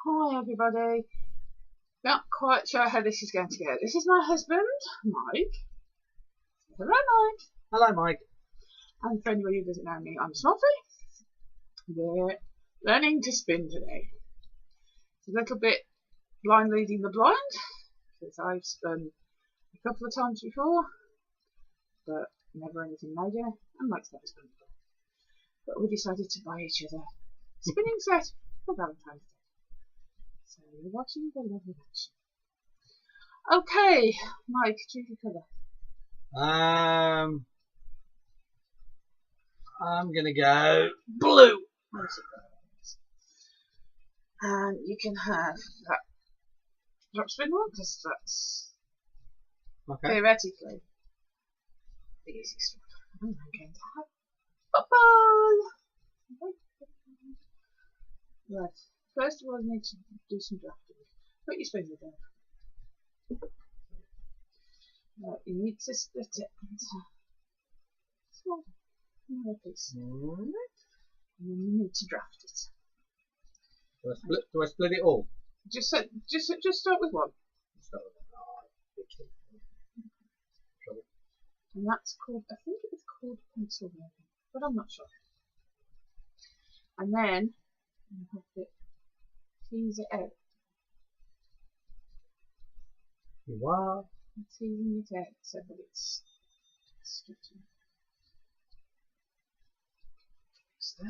Hi everybody. Not quite sure how this is going to go. This is my husband, Mike. Hello Mike. Hello, Mike. And for anybody who doesn't know me, I'm Smoffi. We're learning to spin today. It's a little bit blind leading the blind, because I've spun a couple of times before, but never anything major, and Mike's never spun before. But we decided to buy each other a spinning set for Valentine's Day. So you're watching the lovely action. Okay, Mike, choose your colour. I'm gonna go blue. And you can have that drop spin one, because that's theoretically the easiest one. And I'm going to have football. Right, first of all, I need to do some drafting. Put your spin down. Right, you need to split it into smaller pieces. And then you need to draft it. Do I split it all? Just start with one. And that's called, I think it was called Pennsylvania, but I'm not sure. And then you have to tease it out. You are? Teasing it out so that it's stretching. So,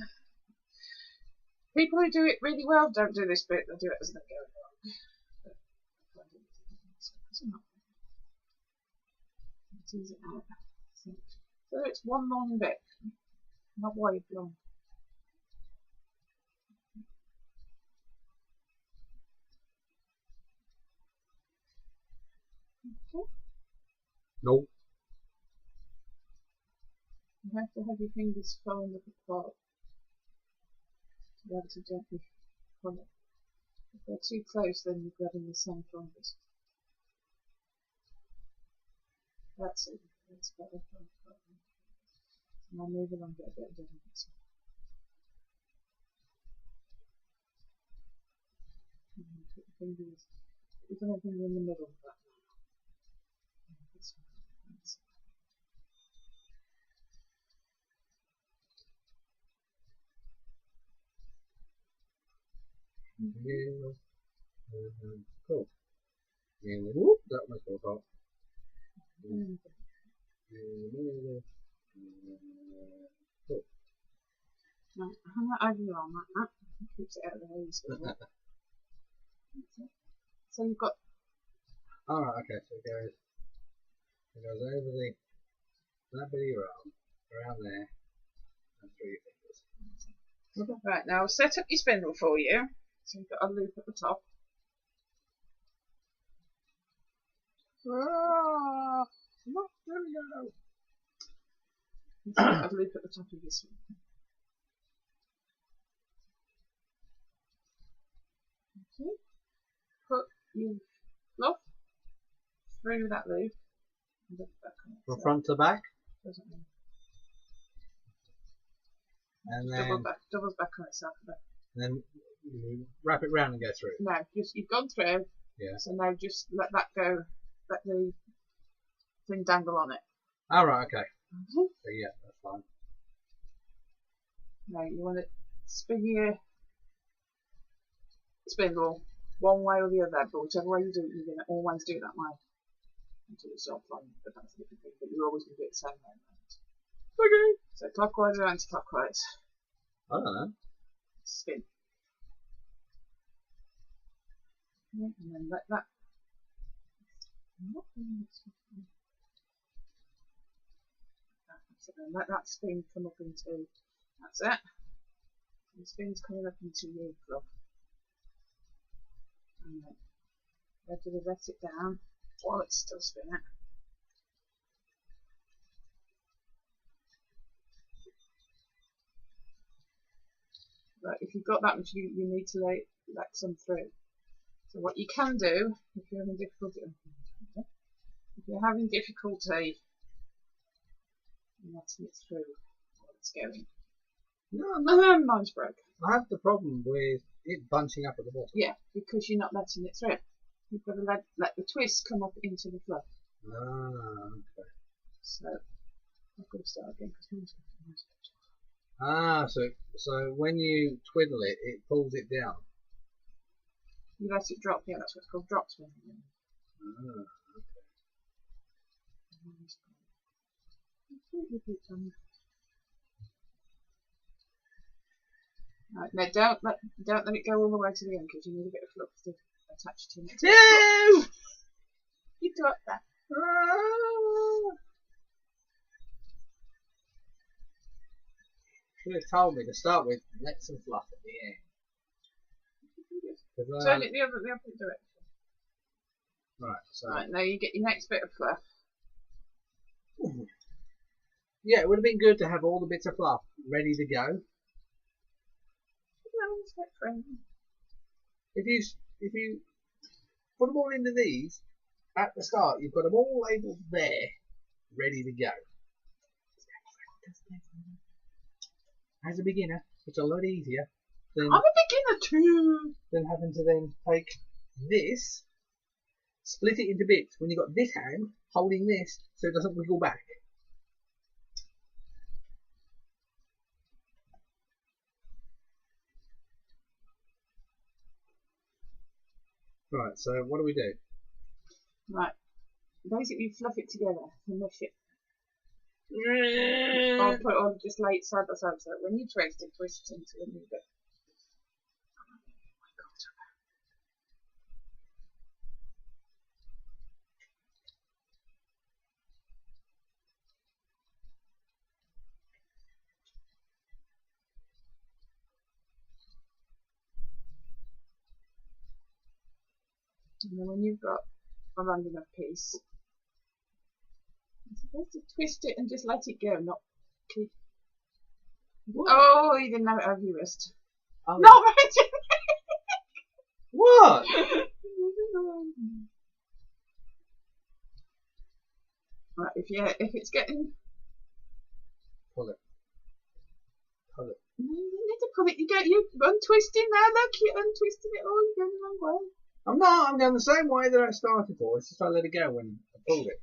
people who do it really well don't do this bit, they do it as they go along. Tease it out. So it's one long bit, not wide long. Okay. No. You have to have your fingers flowing with the part to be able to gently pull it. If they're too close, then you're grabbing the same fingers. That's it. That's better. Now move along a bit of this one. Put your fingers. Put your finger in the middle of that. This one. Cool. And whoop, that was so hot. Cool. Now, hang that over your arm like that. It keeps it out of the way easily. So you've got. Alright, okay, so it goes over that bit of your arm, around there, and through your fingers. Right, now I'll set up your spindle for you. So you've got a loop at the top. Ah, look, there we go. You've got a loop at the top of your spindle. Okay. Put your fluff through that loop and look back on it. From front to back, Doesn't mean. and then Doubles back on itself a bit. then you wrap it round and go through. No, you've gone through. Yeah. So now just let that go. Let the thing dangle on it. Alright, okay. So So yeah, that's fine. now you want to spin your spindle one way or the other, but whichever way you do it, you're going to always do it that way until it's off on. But that's a different thing. But you're always going to do it the same way. Okay. So clockwise or anti-clockwise. I don't know. Spin. Yeah, and then let that. And let that spin come up into. That's it. And the spin's coming up into your glove. And then gradually let it down while it's still spinning. But if you've got that much, you need to let some through. So what you can do, if you're having difficulty letting it through while it's going. No, Mine's broke. I have the problem with it bunching up at the bottom. Yeah, because you're not letting it through. You've got to let the twist come up into the fluff. Ah, okay. So I've got to start again because mine's got a nice picture. Ah, so when you twiddle it, it pulls it down. You let it drop. Yeah, that's what's called drop spinning. Ah, Right, now don't let it go all the way to the end because you need a bit of fluff to attach to it. no! You got that. Should have told me to start with. Let some fluff at the end. Turn it the other direction. Right, so Right, now you get your next bit of fluff. yeah, it would have been good to have all the bits of fluff ready to go. If you put them all into these at the start, you've got them all labelled there, ready to go. As a beginner, it's a lot easier than I'm a beginner too. than having to then take this, split it into bits when you've got this hand holding this so it doesn't wiggle back. Right, so what do we do? Right, basically fluff it together and mush it. Or put it on, just lay it side by side so that when you twist it twists into a new bit. And then when you've got a round enough piece, you're supposed to twist it and just let it go, not keep. What? Oh, you didn't have it over your wrist. Oh, Not right. what? Right, if it's getting. Pull it. Pull it. No, you don't need to pull it. You untwisting now. Look, you're untwisting it all. You're going the wrong way. I'm not. I'm going the same way that I started for. It's just I let it go when I pulled it.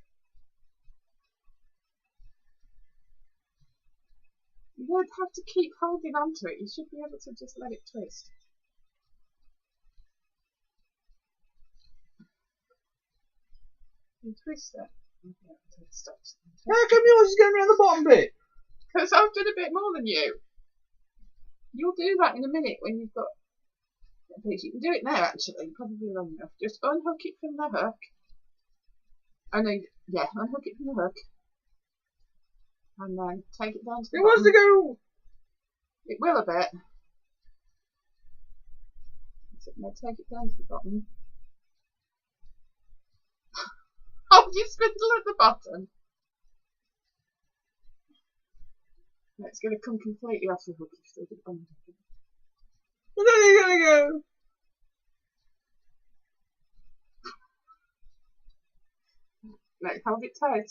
You don't have to keep holding on to it. You should be able to just let it twist. You twist it. Okay, until it stops. How come yours is going around the bottom bit? Because I've done a bit more than you. You'll do that in a minute when you've got a piece. You can do it now, actually. Probably long enough. Just unhook it from the hook. Oh no, yeah, unhook it from the hook. And then take it down to the It bottom. wants to go. It will a bit. So now take it down to the bottom. Oh, you spindle at the bottom. No, it's going to come completely off the hook. You've still got it on the hook. Well, then you're going to go. No, hold it tight.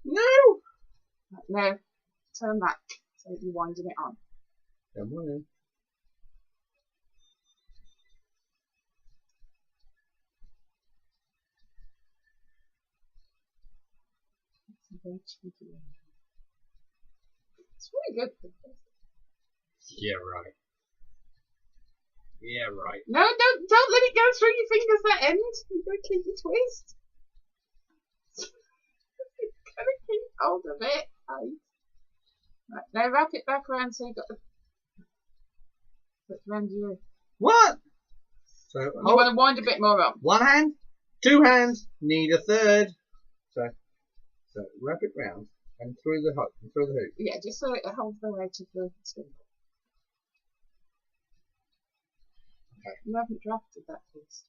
No. Right, now, turn back so that you're winding it on. Come on in. It's a very cheeky one. It's really good for this. Yeah, right. Yeah, right. No, don't let it go through your fingers that end. You've got to keep your twist. You've got to keep hold of it. Right, now wrap it back around so you've got the around you. What? So You want to wind a bit more up. one hand, two hands, need a third. So wrap it round and through the hook. Yeah, just so it holds the weight of the spindle. Okay. You haven't drafted that piece.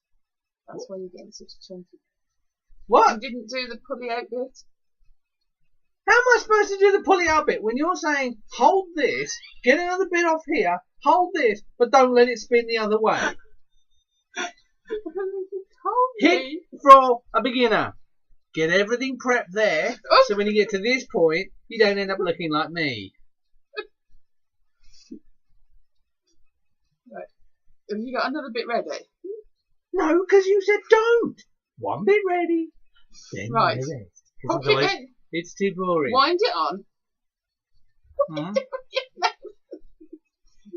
That's why you're getting such a chunky. What? You didn't do the pulley out bit. How am I supposed to do the pulley out bit when you're saying hold this, get another bit off here, hold this, but don't let it spin the other way? You told Hit me. for a beginner. Get everything prepped there, Oh. so when you get to this point, you don't end up looking like me. Right. Have you got another bit ready? No, because you said don't. One bit ready, then Right. the rest. 'Cause Hook it otherwise in. it's too boring. Wind it on. Hmm?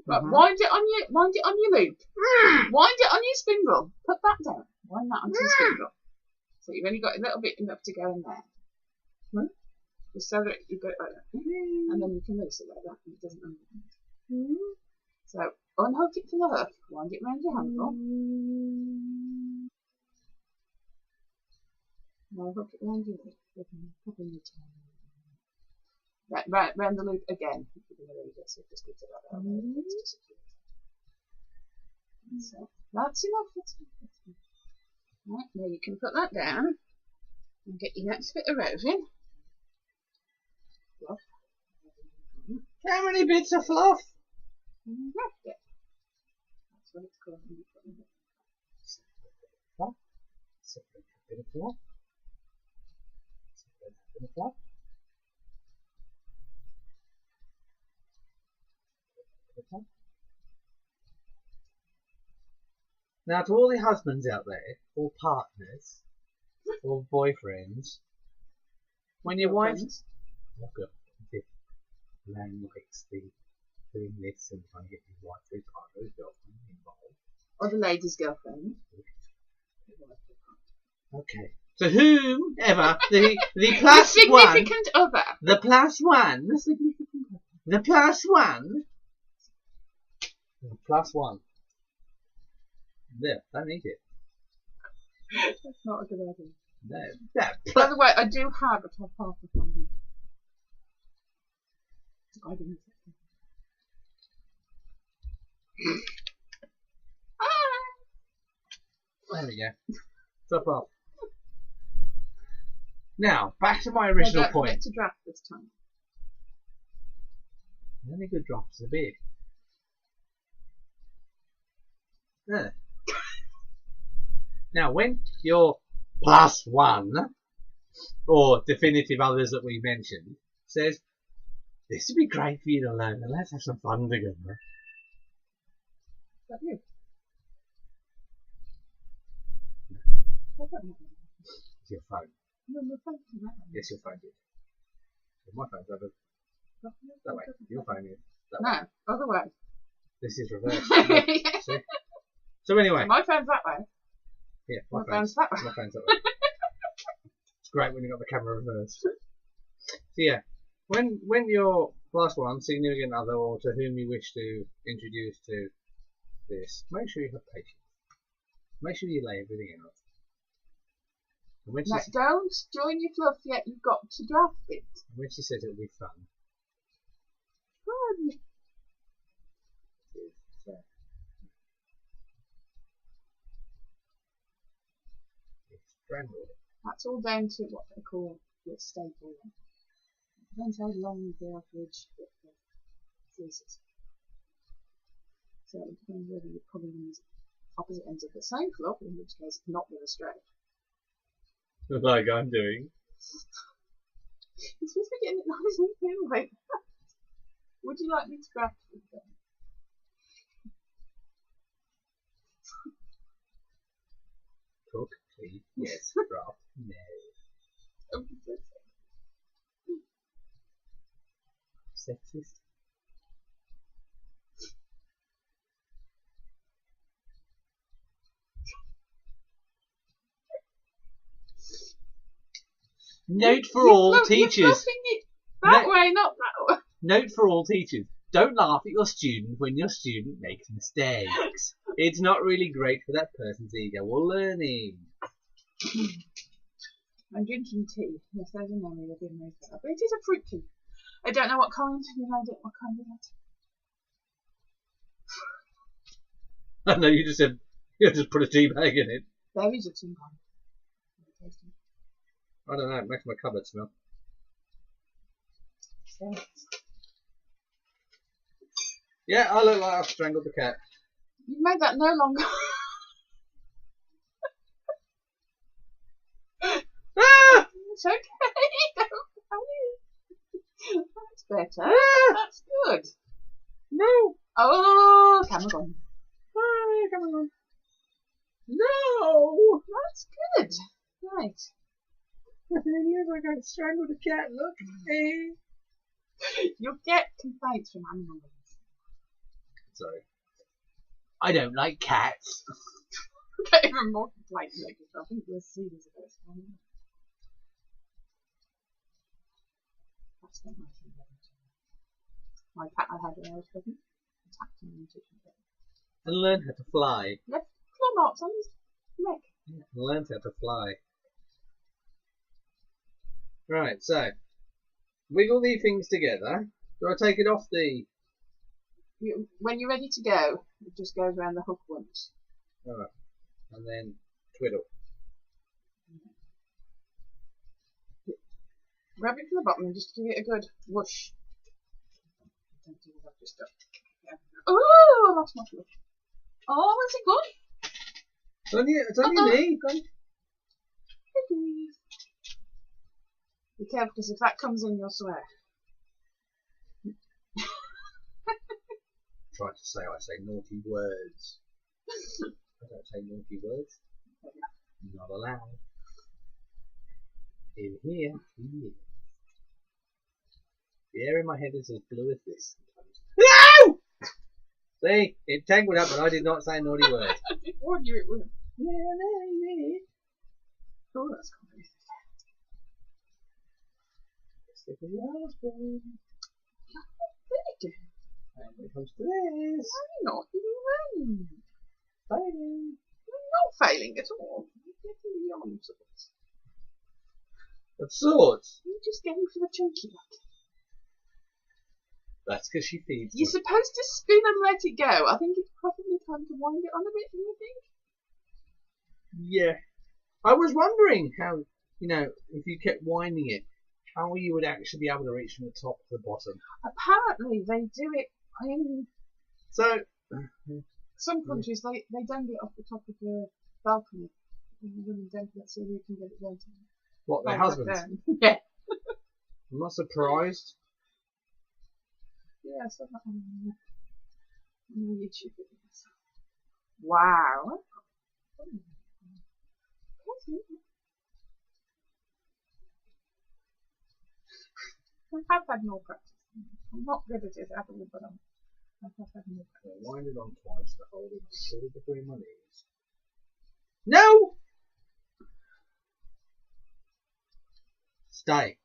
Right, Mhm. wind it on your loop. Wind it on your spindle. Put that down. Wind that onto your spindle. So you've only got a little bit enough to go in there. Hmm? Just so that you've got it like that. And then you can loose it like that and it doesn't unwind. So unhook it from the hook, wind it round your handle. Now hook it round your loop. Right, round the loop again. So just get to that So that's enough. Right, now you can put that down and get your next bit of roving. Fluff. How many bits of fluff? And wrap it. That's what it's called when you put it in. Fluff. Separate a bit of fluff. Separate a bit of fluff. Now, to all the husbands out there, or partners, or boyfriends, when your wife, oh God, if man likes the doing this and trying to get his wife or his partner, his girlfriend involved. Or the lady's girlfriend. Okay. So whomever the plus the one, significant other. the plus one, The significant other. the plus one, the plus one. There, don't need it. That's not a good idea. No. That. By the way, I do have a top half of one here. I didn't. There we go. Top off. Now, back to my original Don't point. forget to draft this time. The only good drop is a beer. There. Now, when your plus one, or definitive others that we mentioned, says, this would be great for you to learn, and let's have some fun together. Is that you? I don't know. It's your phone. No, my phone doesn't matter. Yes, your phone is. My phone's over that way. Your phone is that No, way. other way. This is reversed. See? So anyway. My phone's that way. Yeah, My phone's that way. My phone's that way. It's great when you've got the camera reversed. So yeah, when your plus one, significant other, or to whom you wish to introduce to this, make sure you have patience. Make sure you lay everything out. And when No, don't join your fluff yet. You've got to draft it. she says it'll be fun, Good. it's strangled. That's all down to what they call your staple. Depends how long the average freezes. So it depends whether you're pulling these opposite ends of the same fluff, in which case not with a straight. Like I'm doing. It's supposed to be getting it nice and thin like that. Would you like me to draft it then? Cook, please. Yes. Draft. No. Sexist. Note for all teachers. You're fluffing it that way, not that way. Note for all teachers. Don't laugh at your student when your student makes mistakes. It's not really great for that person's ego or learning. I'm drinking tea. Yes, there's a memory of being made better. But it is a fruit tea. I don't know what kind. You know, what kind of it. I know you just said you just put a tea bag in it. There is a tea kind. I don't know, it makes my cupboard smell. So, Yeah, I look like I've strangled the cat. you've made that no longer. Ah! It's okay. Don't worry. That's better. Ah! That's good. No! Oh, camera gone. Bye! No! That's good. Right. Yes, I got strangled a cat. Look. You'll get complaints from animal lovers. Sorry. I don't like cats. Get even more complaints later. I think we'll see this a bit. That's not my thing. My cat I had when I was pregnant attacked him and took him down. And learn how to fly. Left claw marks on his neck. Yeah, learn how to fly. Right, so wiggle these things together. Do I take it off the? When you're ready to go, it just goes around the hook once. Alright. And then twiddle. Grab it from the bottom and just give it a good whoosh. Don't do that, just oh, I lost my flush. Oh, is it good? It's only me. Be careful, because if that comes in, you'll swear. Try to say I say naughty words. I don't say naughty words. Not allowed. In here, here. The air in my head is as blue as this. No! See, it tangled up, but I did not say naughty words. I did warn you it would. Yeah. Oh, that's complicated. Stick with your husband. Really? And when it comes to this, I'm not even failing. I'm not failing at all. You're getting beyond sorts. Of sorts. You're just going for the chunky one. That's because she feeds You're me. supposed to spin and let it go. I think it's probably time to wind it on a bit, do you think? Yeah. I was wondering how, if you kept winding it, how you would actually be able to reach from the top to the bottom. Apparently they do it in So, some countries, they dangle it off the top of the balcony. And the women don't, let's see who can get it down to. what, their Right, husbands? down. Yeah. I'm not surprised. Yeah, I saw that on YouTube videos. Wow. I have had more practice. I'm not good at it at all, but I have had more practice. Wind it on twice to hold it sort of between my knees. No! Stay.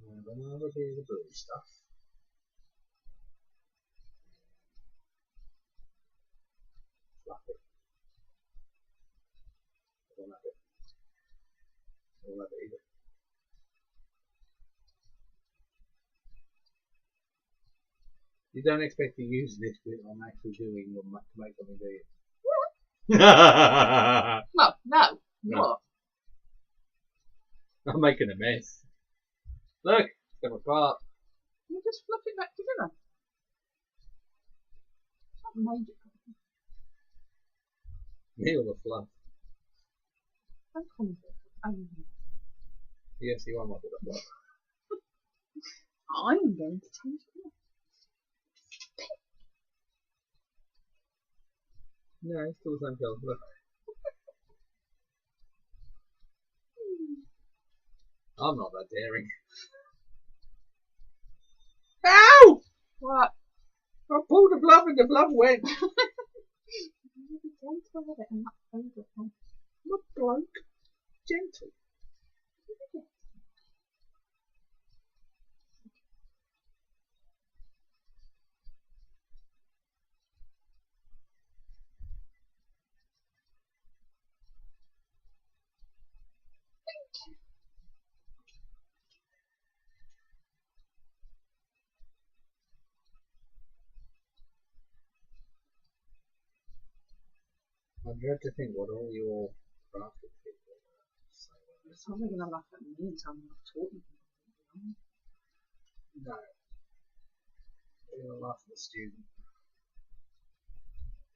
And over here, the blue stuff. Fluff it. I don't have it. I don't have it either. You don't expect to use this bit I'm actually doing to make something, do you? Well, no. No. What? I'm making a mess. Look, it's come apart. You just fluff it back together. It's not major. Me or the fluff? Don't call me that. Yes, you are my bit of fluff. I'm going to change it. No, it's still the same colour. Look. I'm not that daring. Ow! What? I pulled the fluff and the fluff went. You be gentle with it and not over it. Not bloke. Gentle. I dread to think what all your crafted people say. You're probably going to laugh at me and tell me I've taught you. No. You're going to laugh at the student.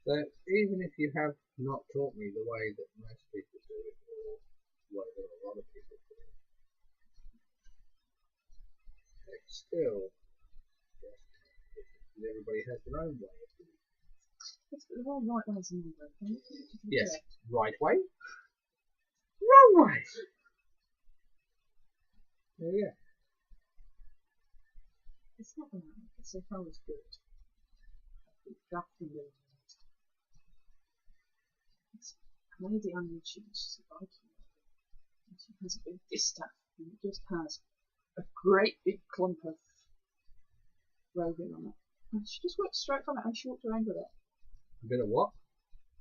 So, even if you have not taught me the way that most people do it, or the way that a lot of people do it, it's still just everybody has their own way of doing it. Let's put the wrong right ways in there. Yes. Right way. Wrong way. There we go. It's not bad. It's so far as good. Drafting it. I made it on YouTube. She's a Viking. And she has a big distaff. And it just has a great big clump of roving on it. And she just worked straight from it and she walked around with it. A bit of what?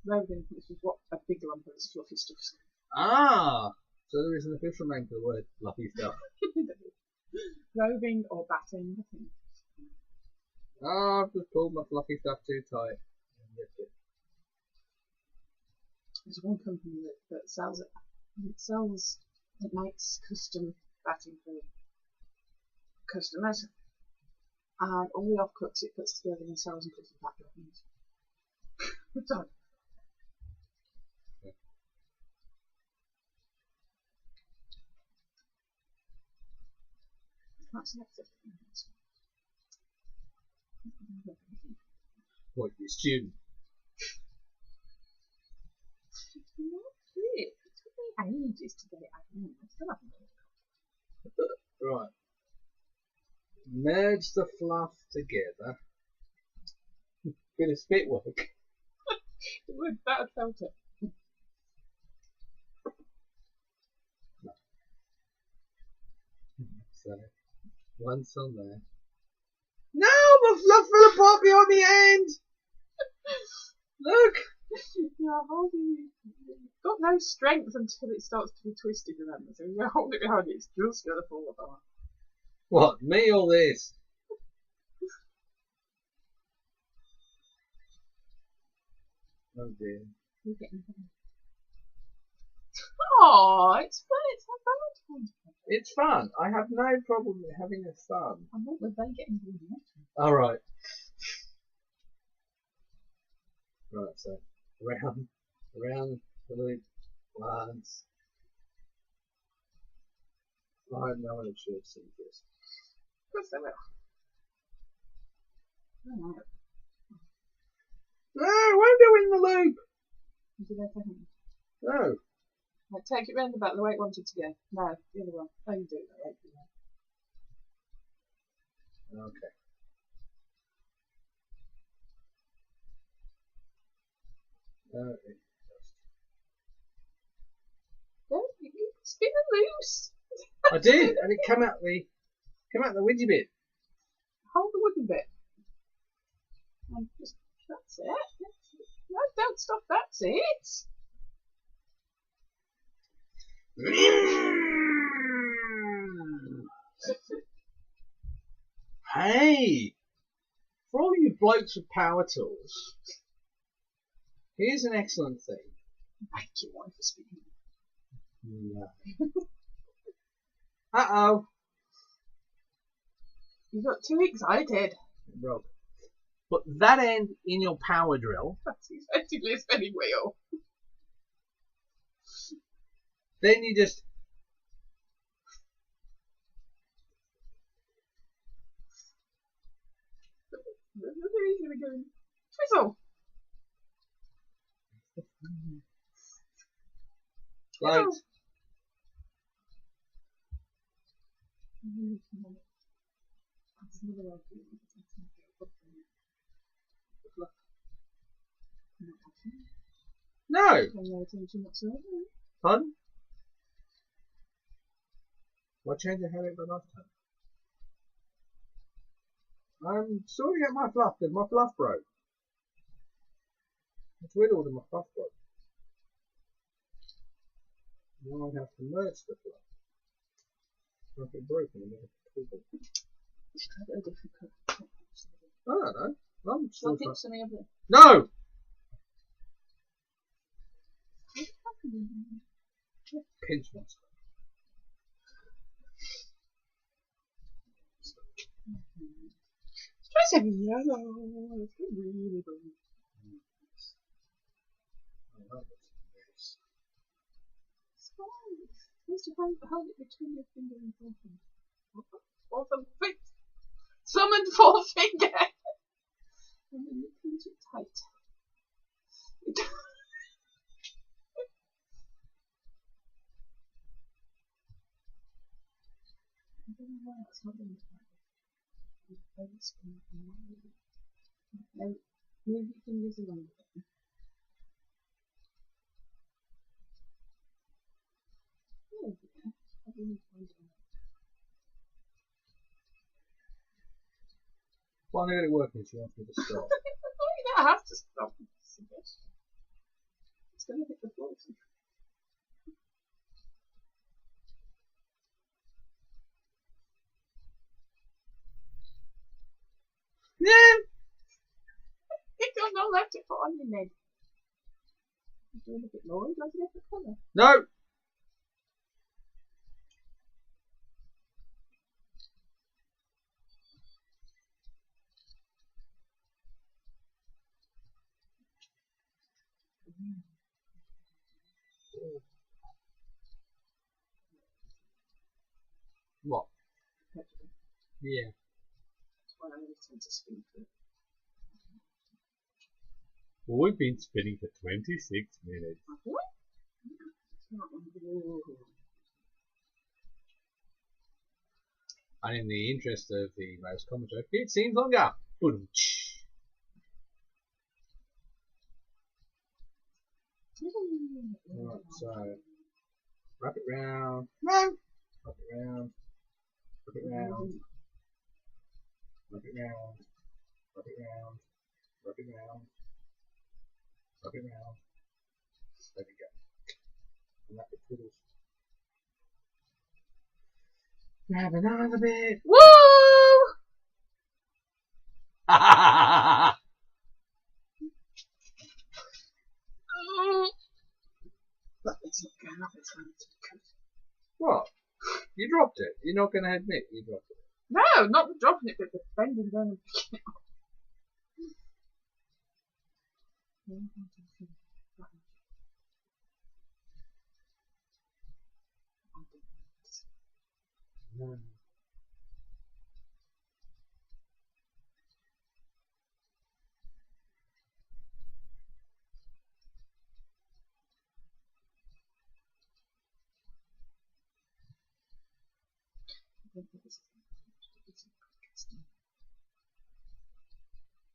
Roving, which is what a big lump of this fluffy stuff is. Ah! So there is an official name for the word fluffy stuff. Roving or batting, I think. Ah, I've just pulled my fluffy stuff too tight. There's one company that sells it. It makes custom batting for customers. And all the offcuts it puts together and sells and puts in pack documents. We're done. That's the next thing. What, your student? Not really. It took me ages to get it out. I still haven't got it. Right. Merge the fluff together. Bit of spit work. It would, that had felt it. So, once on there. No, my fluff fell apart behind the end! Look! Yeah, got no strength until it starts to be twisted, remember? So you hold it behind it, it's just going to fall apart. What, me or this? Oh dear. You're getting better. Oh, it's fun. It's like Valentine's Day. It's fun. I have no problem with having a fun. I'm not with they getting involved in it. Alright. Right, so around the loop once. I have no one should see this. Of course they will. Oh, no. No, I won't go in the loop! Do they for him? No. Like, take it round about the way it wanted to go. No, the other one. Oh, you do it that way. Okay. No, you can spin it loose. I did, and it came out the widgy bit. Hold the wooden bit. And just, that's it. No, don't stop, that's it. Hey! For all you blokes with power tools, here's an excellent thing. Thank you, wife, for speaking. No. Uh-oh. You got too excited. Rob. Put that end in your power drill. That's effectively a spinning wheel. Then you just... He's going to go in. Twizzle. Right. Twizzle. That's another way of doing it. No! Paying no attention whatsoever. Pardon? What change I had it the last time? I'm sorting out my fluff because my fluff broke. It's riddled and my fluff broke. Now I have to merge the fluff. If it broke and it twiddle. Just try a different colour. I don't know. I'm still I'll pick something of it. No! What's happening? Pinch myself. Try something yellow. It's really good. I love it. It's fine. Just hold it between your finger and forefinger. Forefinger. Thumb and forefinger. And then you pinch it tight. I don't know why it's not doing it. No, move your fingers along. There we go. I didn't find it. Finally got it working, she wants me to stop. You don't have to stop. It's going to hit the floor. Yeah! You don't know left to put on your neck. You're doing a bit more. You'd like a different colour. No! What? Yeah. That's why I always tend to spin for it. Well, we've been spinning for 26 minutes. What? It's not on the wall. And in the interest of the most common joke, it seems longer. Boom. Right, so wrap it round. No! Wrap it round. Wrap it round. Wrap it round. Wrap it round. Wrap it round. Wrap it round. There we go. And that bit twiddles. Grab another bit. Woo! But it's not going up, it's going to cut. What? You dropped it. You're not going to admit you dropped it. No, not the dropping it, but the bending down and picking it up. No.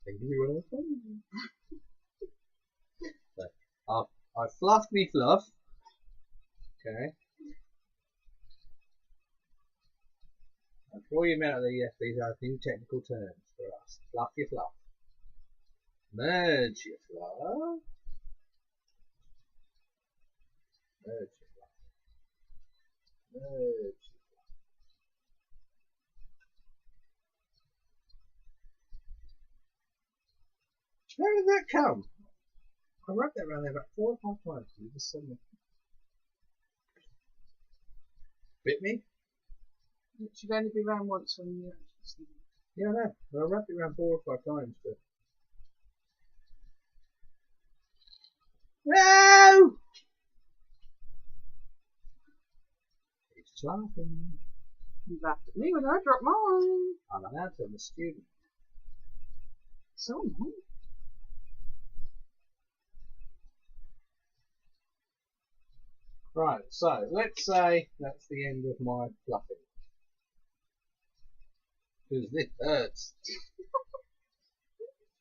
Think of what else? So, I've fluffed me fluff. Okay. And for you mentally, yes, these are new technical terms for us. Fluff your fluff. Merge your fluff. Merge your fluff. Merge. Where did that come? I wrote that around there about 4 or 5 times. You just suddenly bit me. It should only be round once when you actually see it. Yeah, I know. But I wrapped it around 4 or 5 times. But... No! He's laughing. You laughed at me when I dropped mine. I'm an answer. I'm a student. So annoying. Right, so let's say that's the end of my fluffing. Because this hurts.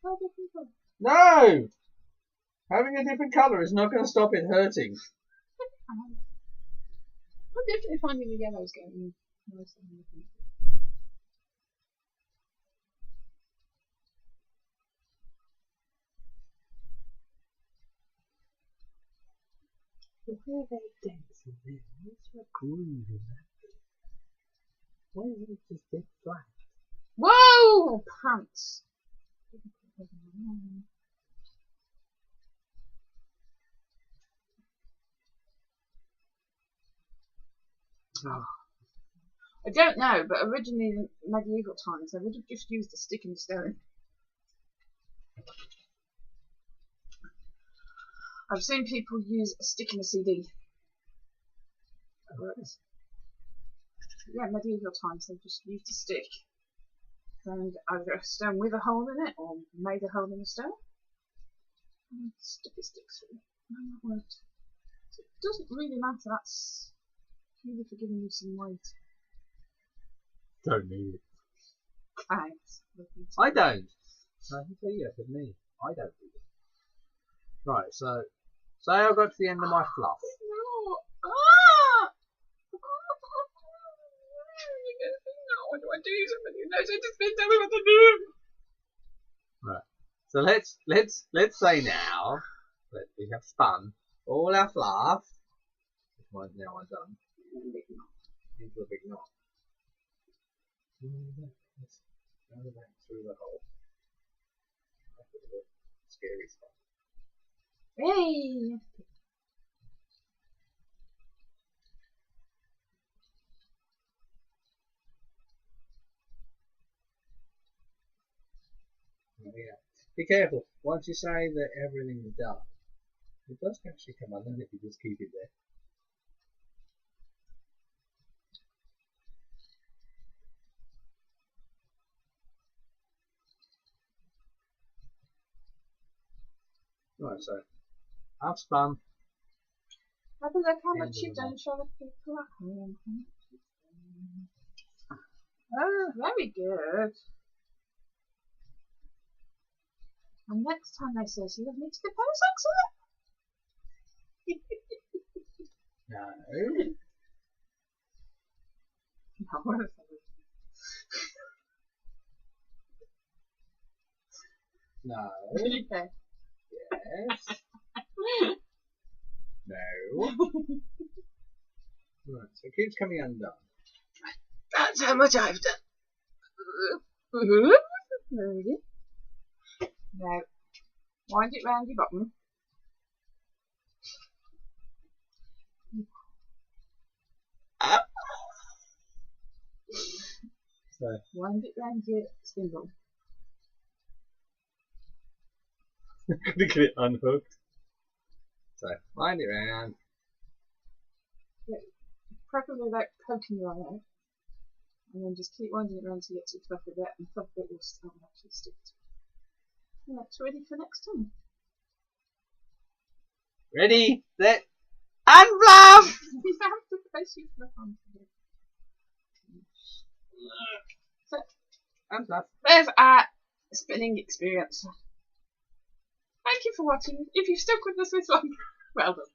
How different colour? No! Having a different colour is not going to stop it hurting. I'm definitely finding the yellows getting nicer and different. Why are they dancing there? What's the groove in that bit? Why is it just dead flat? Whoa! Pants. Oh. I don't know, but originally in medieval times they would have just used a stick and stone. I've seen people use a stick and a CD. That works. Yeah, medieval times they just used a stick and either a stone with a hole in it or made a hole in the stone. Sticky sticks through. No, that worked. So it doesn't really matter. That's really for giving you some weight. Don't need it. Thanks. I don't. I can tell you for me. I don't need it. Right, so say I got to the end of my fluff. No. Ah! What do I do? Somebody knows I just been telling me what to do. Right. So let's say now that we have spun all our fluff. This one's now undone. Into a big knot. Go back through the hole. That's a bit scary stuff. Hey! Yeah. Be careful. Once you say that everything's done, it does actually come undone if you just keep it there. Right, so I've spun. Have a look how End much of you've the done. Show the people at home. Oh, very good. And next time they say so, you'll need to compose No. excellent. No. Okay. Yes. No. Right, so it keeps coming undone. That's how much I've done. There we go. Now, wind it round your bottom. So Wind it round your spindle. to get it unhooked. So wind it round. Preferably without poking your eye out. And then just keep winding it around till you get to the fluff of it, and the fluff of it will start to actually stick to it. And that's ready for next time. Ready, set, and fluff! You have to place your fluff onto it. So, And fluff. there's our spinning experience. Thank you for watching. If you've stuck with us this long, well done.